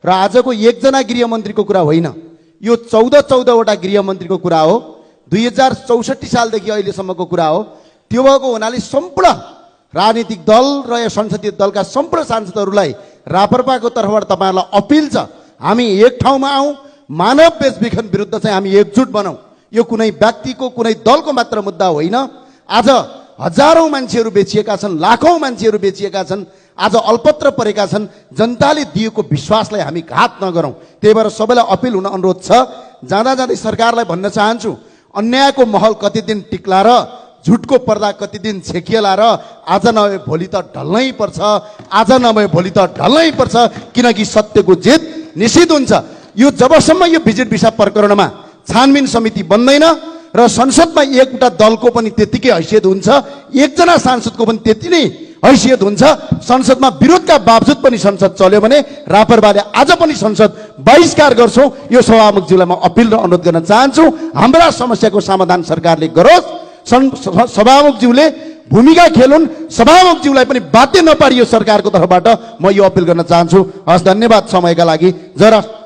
र आजको एकजना गृहमन्त्रीको कुरा होइन, यो 14-14वटा गृहमन्त्रीको कुरा हो। 2064 सालदेखि अहिलेसम्मको कुरा हो। त्यो भएको हुनाले सम्पूर्ण राजनीतिक दल र यो संसदीय दलका सम्पूर्ण सांसदहरूलाई रापरपाको तर्फबाट तपाईहरुलाई अपिल छ, हामी एक ठाउँमा आउँ, मानव बेचबिखन विरुद्ध चाहिँ हामी एकजुट बनाऊ। यो कुनै व्यक्तिको कुनै दलको मात्र मुद्दा होइन। आज हजारौं मान्छेहरू बेचिएका छन्, लाखौं मान्छेहरू बेचिएका छन्, आज अल्पत्र परेका छन्। जनताले दिएको विश्वासलाई हामी घात नगरौं। त्यही भएर सबैलाई अपिल हुन अनुरोध छ। जाँदा जाँदै सरकारलाई भन्न चाहन्छु, अन्यायको महल कति दिन टिक्ला र झुटको पर्दा कति दिन छेकिएला र आज नभए भोलि त ढल्नै पर्छ, आज नभए भोलि त ढल्नै पर्छ, किनकि सत्यको जित निश्चित हुन्छ। यो जबसम्म यो भिजिट भिसा प्रकरणमा छानबिन समिति बन्दैन र संसदमा एउटा दलको पनि त्यतिकै हैसियत हुन्छ, एकजना सांसदको पनि त्यति नै हैसियत हुन्छ, संसदमा विरोधका बावजुद पनि संसद चल्यो भने रापरवाले आज पनि संसद बहिष्कार गर्छौं। यो सभामुखज्यूलाई म अपिल र अनुरोध गर्न चाहन्छु, हाम्रा समस्याको समाधान सरकारले गरोस्। सभामुखज्यूले भूमिका खेलुन्, सभामुखज्यूलाई पनि बाध्य नपारियो सरकारको तर्फबाट, म यो अपिल गर्न चाहन्छु। हस्, धन्यवाद समयका लागि। जय राष्ट्र।